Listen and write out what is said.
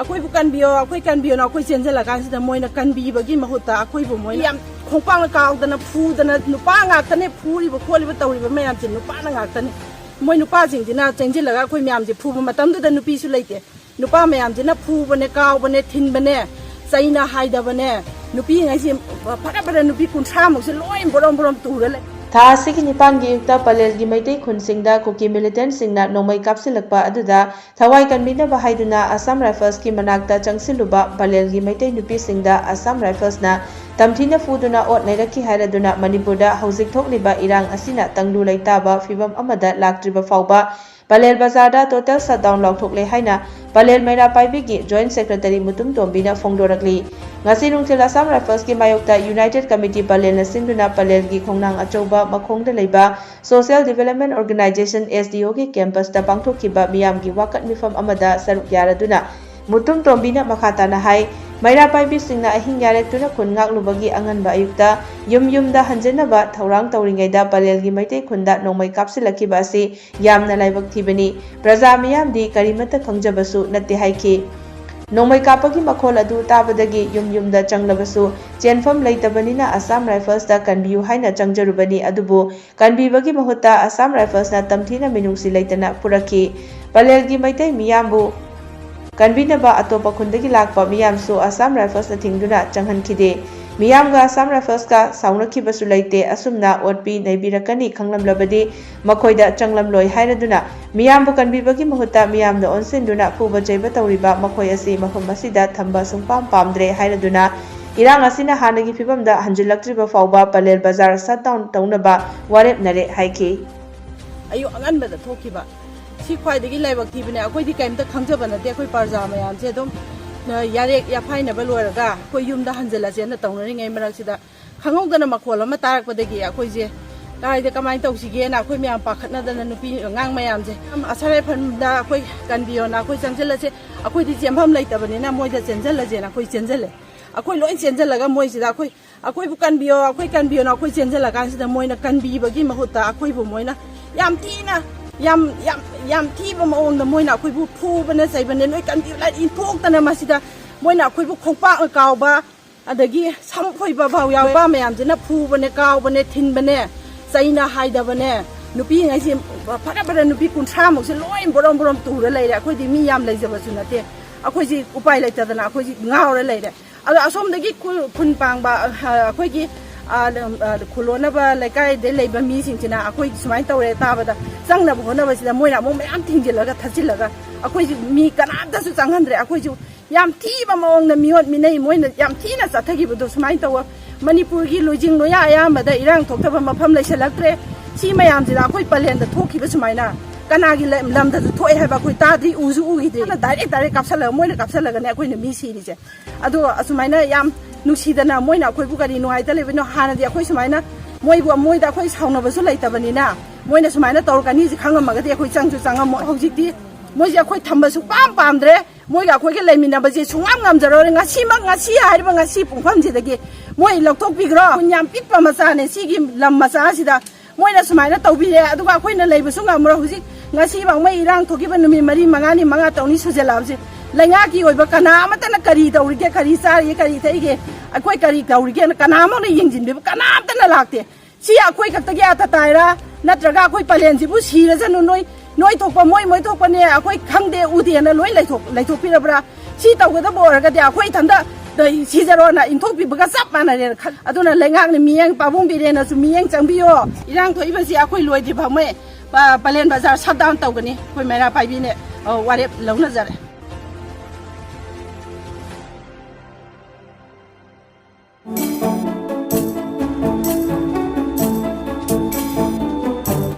Aku bukan bio, aku kan bio, aku jenjel lah kan sudah mau nak kan bio bagi mahuta, aku ibu mau yang kompang kau dan fu dan nupa ngak dan fu ibu kuali ibu tahu ibu macam je nupa ngak dan mau nupa jenjel na jenjel lah aku macam je fu macam tu dan nupi sulai te nupa macam je na fu bene kau bene tin bene saya na hai dah bene nupi ngai sih pada nupi kun sama sih loin borom tu le. Tha asigi nipangi yukta palelgi maitai khunsingda kuki militant singna nomai kapsilakpa aduda thawai kanbinaba haiduna Assam Rifles ki manakta changsiluba palelgi maitai nupi singda Assam Rifles na tamthina fuduna ot nairaki hairaduna Manipurda hauzik thokliba irang asina tangdu laitaba fibam amada laktriba fauba Palel Bazarda total shutdown lauthokle haina Palel Maira Paibigi Joint Secretary Mutum Tombina Fongdorakli ngasi nungthil Assam Rifles ki mayokta United Committee Palel na singduna Palel gi khongnang achouba makhongda leiba Social Development Organization SDO ki campus ta pangthokkiba miyam gi wakat mifam amada saruk yaraduna Mutum Tombina makhatana hai Maira Paibi singna ahing yarektuna khun ngaklubagi anganba ayukta yumda hanjenaba thaurang tauringaida Palelgi maitai khunda nongmai kapsilakiba asi yamna laibak thibani praja miyamdi karimata khangjabasu natte haiki nongmai kapagi makhol adu tabadagi yumda changlabasu chenfam leitabanina Assam Rifles da kanbiu haina changjarubani adubu kanbibagi mahutta Assam Rifles na tamthina minungsi leitana puraki Palelgi maitai miyambu Kanbinaba atopa khundagi lakpa miyamsu Assam Rifles na thingduna changhankide miyamga Assam Rifles ka saunakhibasu leite asumna otpi naibirakani khanglamlabadi makhoida changlamloi hairaduna miyambu kanbibagi mahutta miyamna onsenduna fuba jaiba tawriba makhoi asi mafam asida thamba sungpam pamdre hairaduna irang asina hanagi fibamda hanjilaktriba fauba Palel Bazar shutdown taunaba warep nare haiki ayu anganbada thokiba si khwaidagi laibak thibane akhoi kaimta khangjaba nate akhoi parja mayam se dom yarek ya phaina ba loraga akhoi yumda hanjelaje na tawnari ngai marak sida khangongdana makhol ama tarakpadagi akhoi je laide kamai tawsige na akhoi myam pakhatna dana nupi ngang mayam je asare phanda akhoi kanbiyo na akhoi changjelaje akhoi di jempham laitabani na moida chenjelaje na akhoi chenjele akhoi loi chenjelaga moi sida akhoi bu kanbiyo na akhoi chenjelaga sida moina kanbi bagi mahuta akhoi bu moina yam tina yam thiba maongda moina akhoi bu phubana saibane noi kan ti lai inthoktana masida moina akhoi bu khongpa kawba adagi samphoi ba baw yaw ba mayam jena phubane kawbane thinbane saina haidabane nupi ngai si phara nupi kunthra mok se loi borom tura leire akhoi di mi yam leijaba sunate akhoi ji upai leitadana akhoi ji ngawra leire ado asomdagi khun pangba akhoi gi khulona ba laikai de leiba mi singchina akhoi sumai tawre tabada changna bhona ba sida moina mo mayam thingjilaga thachilaga akhoi mi kanamta su changhandre akhoi ju yam thiba maongna miot minai moina yam thina chathagi budo sumai tawa Manipur gi lojing noya ayamada irang thokthaba mafam leisalaktre si mayam jida akhoi Palen da thokhiba sumaina kanagi lamda thoi haba akhoi tadri uju ugide na direct kapsala moina kapsalaga ne akhoi na mi siri je ado asumaina yam nusidana moina akhoi bu gari noi ta lebino hanadi akhoi sumaina moida akhoi saunaba su leitabani na moina sumaina tawrkani ji khangamaga de akhoi changju changam hojikti moji akhoi thamba su pamdre moiga akhoi ge leiminaba je sungam ngamjaro ngasi hariba ngasi pungfam je dagi moi loktok bigro nyam pitpa macha ne sigi lam macha sida moina sumaina tawbire aduga akhoi na leibu sunga mura hojik ngasi bang mai irang thokiba numi mari mangani manga tawni sujelabje lainga ki oiba kana amatana kari tawrige kari sari kari thaige akhoi kari tawrige kana amana yingjinbe kana amtana lakte si akhoi kaktagi ata taira natraga akhoi Palen jibu sira janu noi thokpa moi thokpa ne akhoi khangde ude na loi laithok pirabra si tawgada boraga de akhoi thanda dai si jaro na inthokpi baga sap mana re aduna lainga ni miyang pabung bire na su miyang changbiyo irang thoiba si akhoi loi di phame Palen Bazar shutdown tawgani akhoi Maira Paibi ne warep launa jare